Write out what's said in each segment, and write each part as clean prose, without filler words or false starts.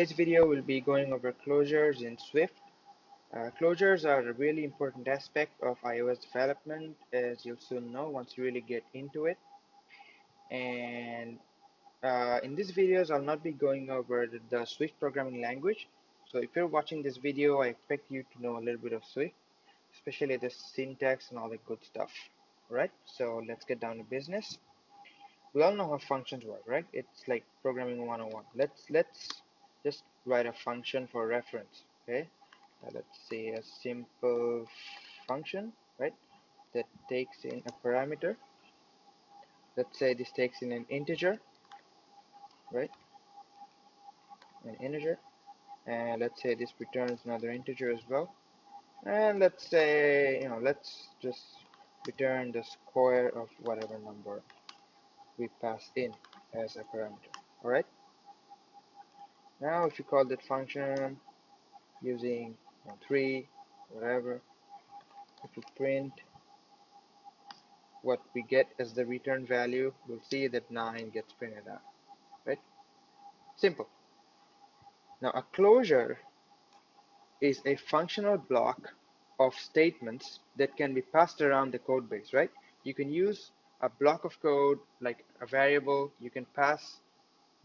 This video will be going over closures in Swift. Closures are a really important aspect of iOS development, as you'll soon know once you really get into it. And in these videos, I'll not be going over the Swift programming language. So if you're watching this video, I expect you to know a little bit of Swift, especially the syntax and all the good stuff. All right, so let's get down to business. We all know how functions work, right? It's like programming 101. Let's just write a function for reference, okay? Let's say a simple function, right? That takes in a parameter. Let's say this takes in an integer, right? An integer. And let's say this returns another integer as well. And let's say, let's just return the square of whatever number we pass in as a parameter, all right? Now, if you call that function using 3, whatever, if we print what we get as the return value, we'll see that 9 gets printed out, right? Simple. Now, a closure is a functional block of statements that can be passed around the code base, right? You can use a block of code like a variable. You can pass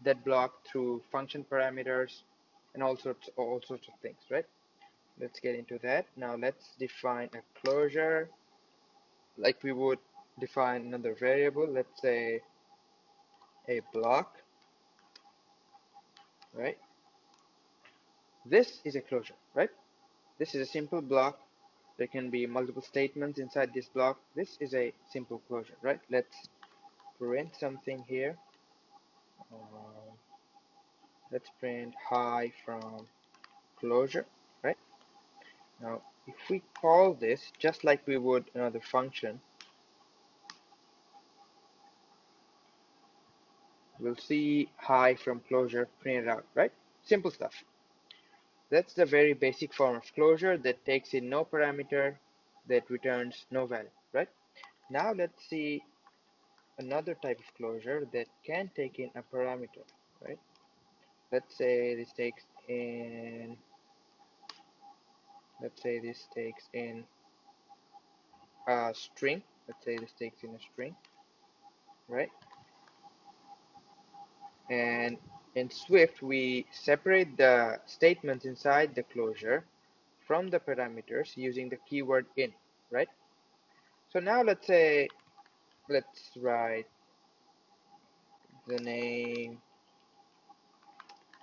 that block through function parameters and all sorts of things, right? Let's get into that. Now let's define a closure like we would define another variable. Let's say a block, right? This is a closure, right? This is a simple block. There can be multiple statements inside this block. This is a simple closure, right? Let's print something here. Um, let's print hi from closure, right? Now, if we call this just like we would another function, we'll see hi from closure printed out, right? Simple stuff. That's the very basic form of closure that takes in no parameter, that returns no value, right? Now let's see another type of closure that can take in a parameter, right? Let's say this takes in, let's say this takes in a string. Let's say this takes in a string, right? And in Swift, we separate the statements inside the closure from the parameters using the keyword in, right? So now let's say, let's write the name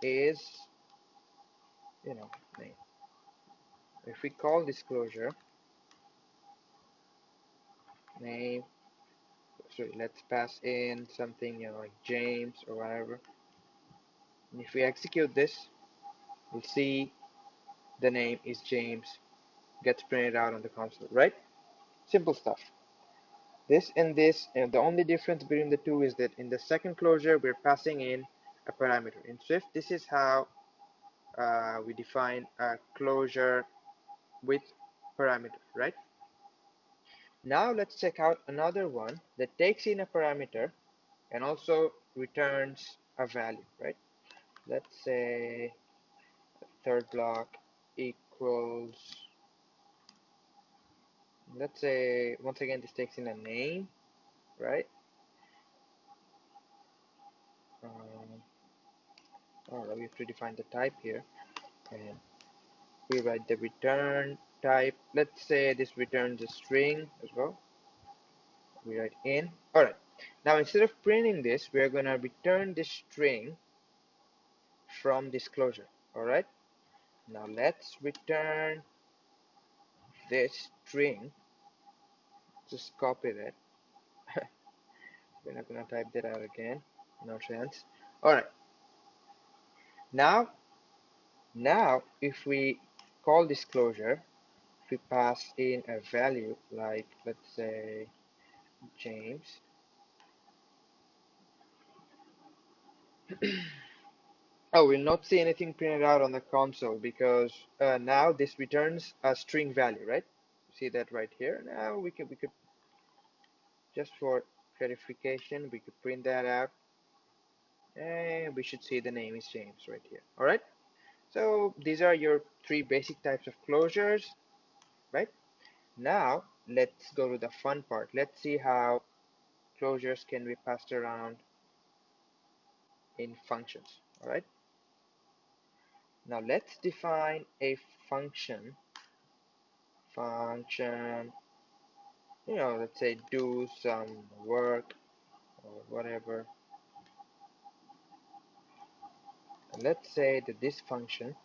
is, name. If we call this closure name, sorry, let's pass in something, like James or whatever. And if we execute this, we'll see the name is James gets printed out on the console, right? Simple stuff. This and this, and the only difference between the two is that in the second closure, we're passing in a parameter. In Swift, this is how we define a closure with parameter, right? Now let's check out another one that takes in a parameter and also returns a value, right? Let's say third block equals, let's say, once again, this takes in a name, right? We have to define the type here, and we write the return type. Let's say this returns a string as well. We write in. All right. Now instead of printing this, we are going to return this string from this closure. All right. Now let's return this string. Just copy that. We're not going to type that out again. No chance. All right. Now if we call this closure, if we pass in a value like, let's say, James. Oh, we'll not see anything printed out on the console because now this returns a string value, right? See that right here. Now we could just for clarification, we could print that out, and we should see the name is James right here. All right. So these are your three basic types of closures, right? Now let's go to the fun part. Let's see how closures can be passed around in functions. All right. Now let's define a function. Function, let's say do some work or whatever. And let's say that this function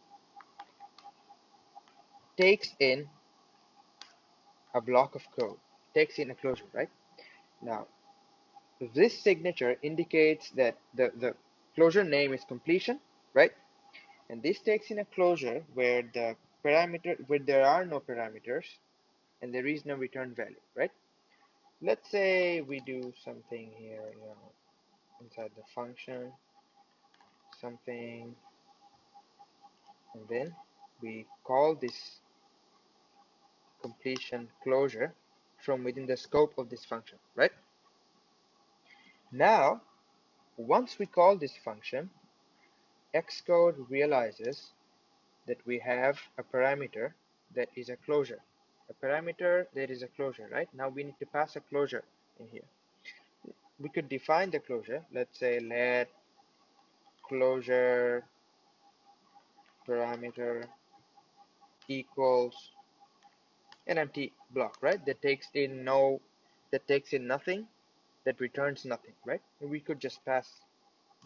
takes in a block of code, takes in a closure, right? Now, this signature indicates that the closure name is completion, right? And this takes in a closure where there are no parameters and there is no return value, right? Let's say we do something here, inside the function, something, and then we call this completion closure from within the scope of this function, right? Now, once we call this function, Xcode realizes that we have a parameter that is a closure. A parameter that is a closure, right? Now we need to pass a closure in here. We could define the closure. Let's say let closure parameter equals an empty block, right? That takes in nothing, that returns nothing, right? And we could just pass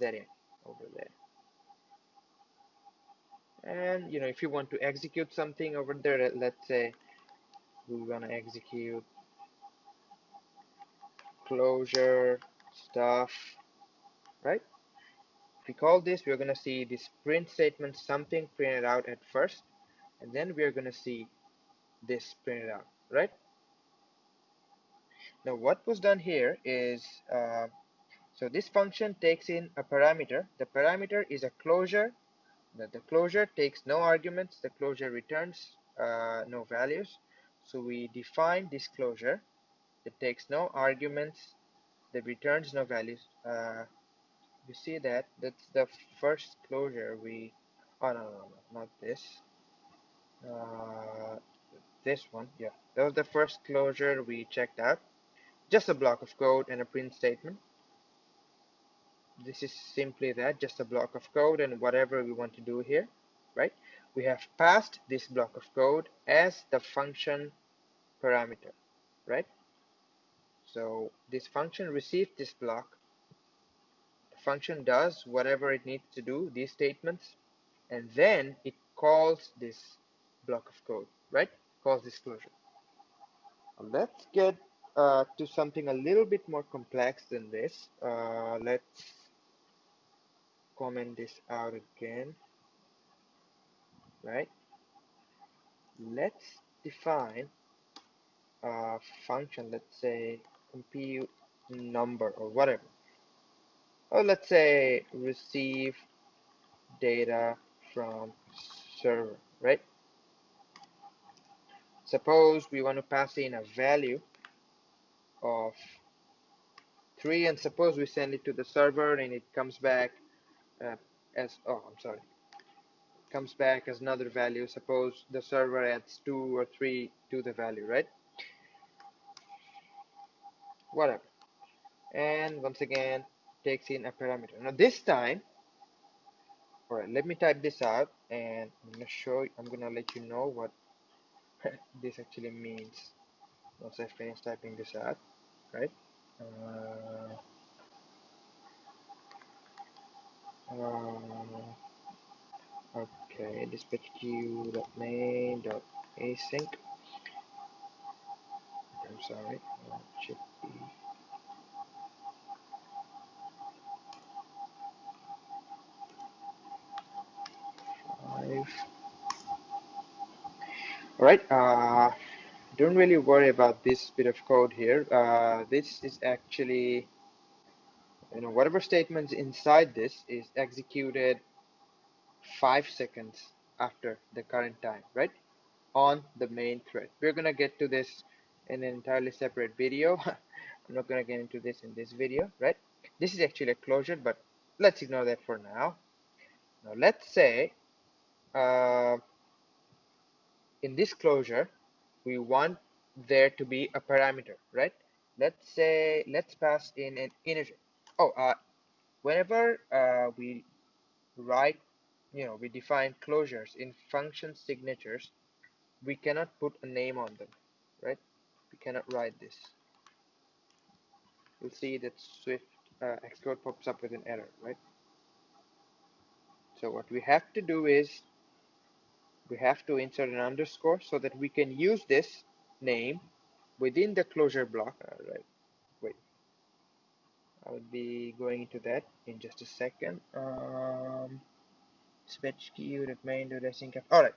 that in over there. And if you want to execute something over there, let's say we want to execute closure stuff, right? If we call this, we're going to see this print statement, something printed out at first, and then we're going to see this printed out, right? Now what was done here is, so this function takes in a parameter. The parameter is a closure. The closure takes no arguments. The closure returns no values. So we define this closure. It takes no arguments. That returns no values. You see that's the first closure we. Oh no, not this. Uh, this one, yeah. That was the first closure we checked out. Just a block of code and a print statement. This is simply that, just a block of code and whatever we want to do here, right? We have passed this block of code as the function parameter, right? So this function received this block. The function does whatever it needs to do, these statements, and then it calls this block of code, right? Calls this closure. Let's get to something a little bit more complex than this. Let's comment this out again, right? Let's define a function, let's say compute number or whatever. Or let's say receive data from server, right? Suppose we want to pass in a value of 3, and suppose we send it to the server and it comes back uh, comes back as another value. Suppose the server adds 2 or 3 to the value, right? Whatever. And once again, takes in a parameter. Now this time, all right, let me type this out and I'm gonna let you know what this actually means once I finish typing this out, right? Uh, okay, dispatch queue.main.async. I'm sorry, it should be 5. All right, don't really worry about this bit of code here. This is actually, whatever statements inside this is executed 5 seconds after the current time, right? On the main thread. We're gonna get to this in an entirely separate video. I'm not gonna get into this in this video, right? This is actually a closure, but let's ignore that for now. Now let's say uh, in this closure, we want there to be a parameter, right? Let's say, let's pass in an integer. Oh, whenever we write, we define closures in function signatures, we cannot put a name on them, right? We cannot write this. You'll see that Swift Xcode pops up with an error, right? So what we have to do is we have to insert an underscore so that we can use this name within the closure block. Right. Wait, I'll be going into that in just a second. Switch key remain to the sync. All right.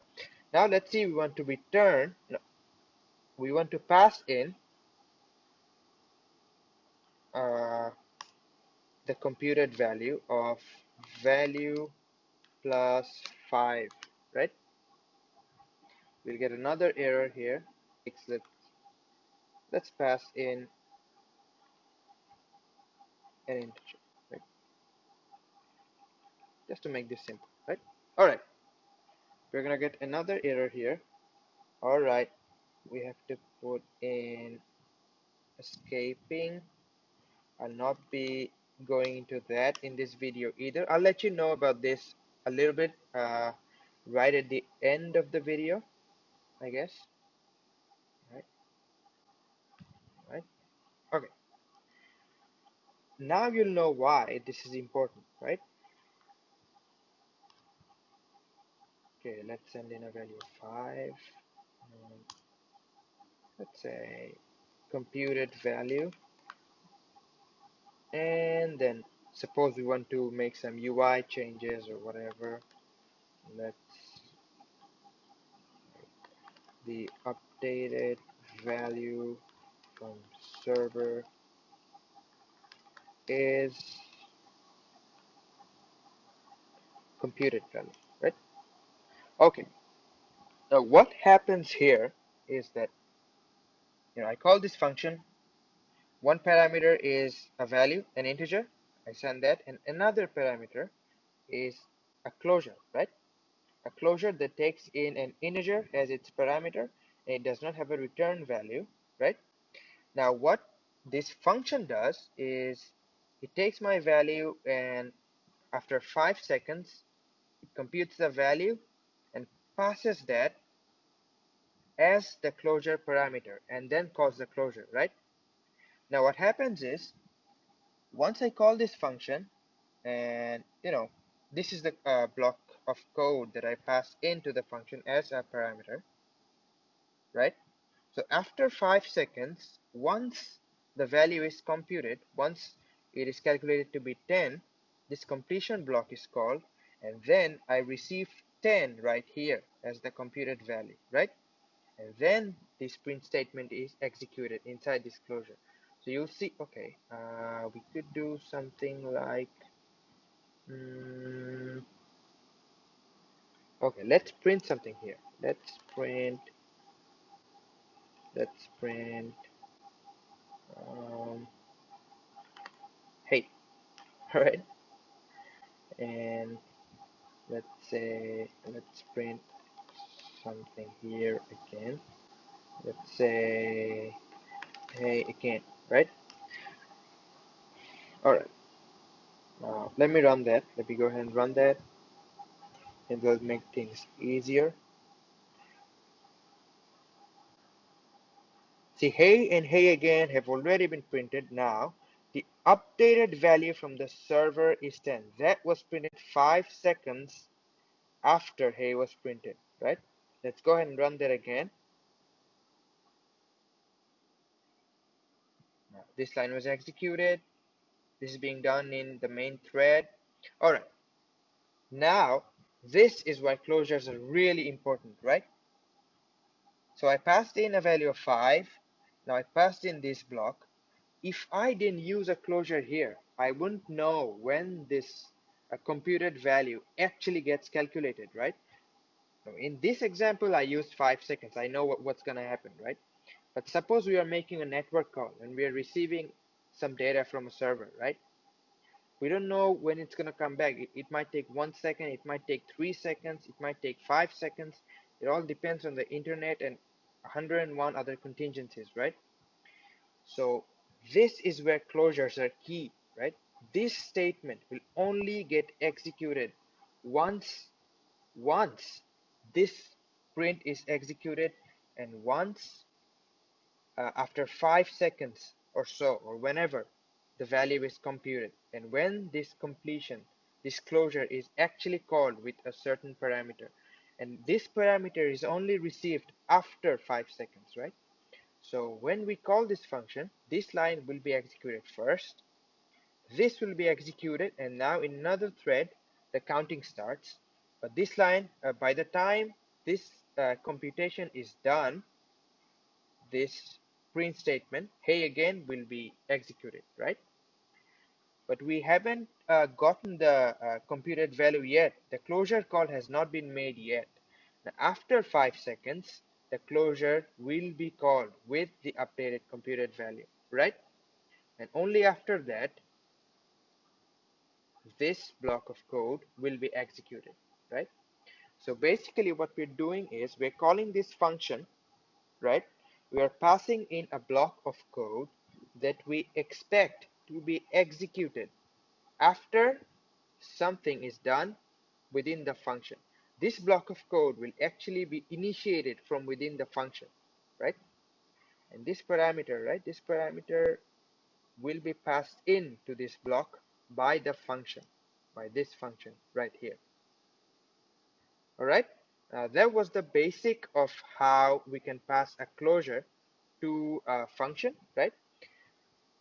Now let's see. We want to return. No, we want to pass in uh, the computed value of value plus 5, right? We'll get another error here. Let's pass in an integer, right? Just to make this simple, right? All right, we're gonna get another error here. All right, we have to put in escaping. I'll not be going into that in this video either. I'll let you know about this a little bit right at the end of the video, I guess. Right, right. Okay. Now you'll know why this is important, right? Okay, let's send in a value of 5. Let's say computed value, and then suppose we want to make some UI changes or whatever. Let's the updated value from server is computed value, right? Okay. Now what happens here is that I call this function. One parameter is a value, an integer. I send that, and another parameter is a closure, right? A closure that takes in an integer as its parameter and it does not have a return value, right? Now what this function does is it takes my value and after 5 seconds it computes the value and passes that as the closure parameter and then calls the closure, right? Now what happens is once I call this function and this is the block of code that I pass into the function as a parameter, right? So after 5 seconds, once the value is computed, once it is calculated to be 10, this completion block is called, and then I receive 10 right here as the computed value, right? And then this print statement is executed inside this closure. So you'll see, okay, we could do something like, okay, let's print something here. Let's print, hey, all right? And let's print something here again. Let's say, hey, again, right? All right. Now let me run that. Let me go ahead and run that, and that'll make things easier. See, hey and hey again have already been printed. Now the updated value from the server is 10. That was printed 5 seconds after hey was printed, right? Let's go ahead and run that again. Now, this line was executed. This is being done in the main thread. All right. Now, this is why closures are really important, right? So I passed in a value of 5. Now I passed in this block. If I didn't use a closure here, I wouldn't know when this computed value actually gets calculated, right? So in this example, I used 5 seconds. I know what's going to happen, right? But suppose we are making a network call and we are receiving some data from a server, right? We don't know when it's going to come back. It might take 1 second, it might take 3 seconds, it might take 5 seconds. It all depends on the internet and 101 other contingencies, right? So this is where closures are key, right? This statement will only get executed once once this print is executed, and once after 5 seconds or so, or whenever the value is computed. And when this completion, this closure is actually called with a certain parameter, and this parameter is only received after 5 seconds, right? So when we call this function, this line will be executed first, this will be executed, and now in another thread the counting starts. But this line, by the time this computation is done, this print statement, hey again, will be executed, right? But we haven't gotten the computed value yet. The closure call has not been made yet. Now, after 5 seconds, the closure will be called with the updated computed value, right? And only after that, this block of code will be executed, right? So basically what we're doing is we're calling this function, right? We are passing in a block of code that we expect to be executed after something is done within the function. This block of code will actually be initiated from within the function, right? And this parameter, right? This parameter will be passed in to this block by the function, by this function right here. All right. That was the basic of how we can pass a closure to a function, right?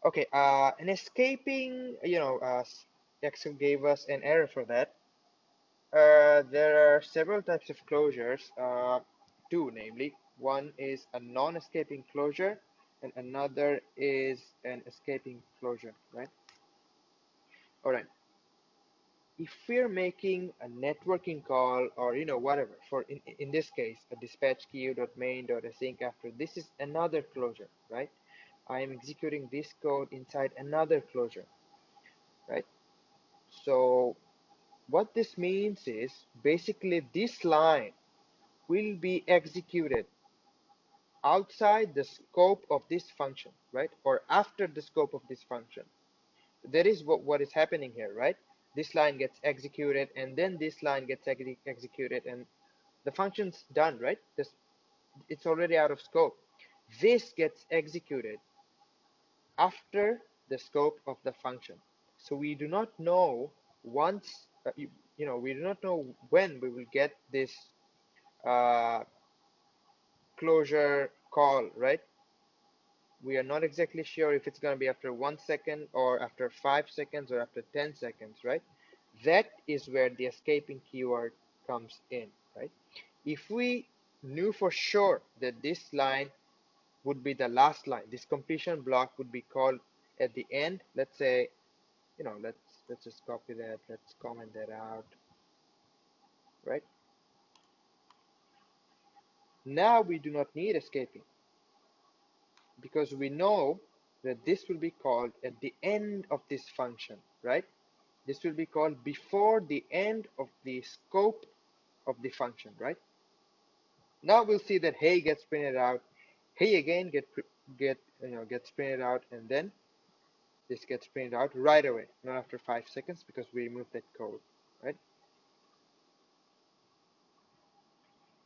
Okay, and escaping, Excel gave us an error for that. There are several types of closures, two namely. One is a non-escaping closure, and another is an escaping closure, right? All right. If we're making a networking call or whatever, for in this case a dispatch queue.main.async after, this is another closure, right? I am executing this code inside another closure, right? So what this means is basically this line will be executed outside the scope of this function, right? Or after the scope of this function. That is what is happening here, right? This line gets executed, and then this line gets executed, and the function's done, right? It's already out of scope. This gets executed after the scope of the function. So we do not know once, we do not know when we will get this uh, closure call, right? We are not exactly sure if it's going to be after 1 second or after 5 seconds or after 10 seconds, right? That is where the escaping keyword comes in, right? If we knew for sure that this line would be the last line, this completion block would be called at the end, let's say, let's just copy that, let's comment that out, right? Now we do not need escaping because we know that this will be called at the end of this function, right? This will be called before the end of the scope of the function, right? Now we'll see that hey gets printed out, hey again gets printed out, and then this gets printed out right away, not after 5 seconds, because we removed that code, right?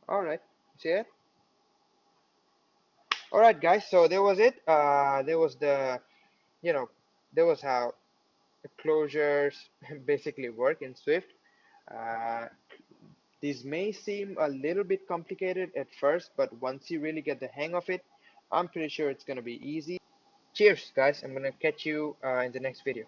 All right, see it? All right, guys. So there was it. There was you know, there was how the closures basically work in Swift. Uh, These may seem a little bit complicated at first, but once you really get the hang of it, I'm pretty sure it's going to be easy. Cheers, guys. I'm going to catch you in the next video.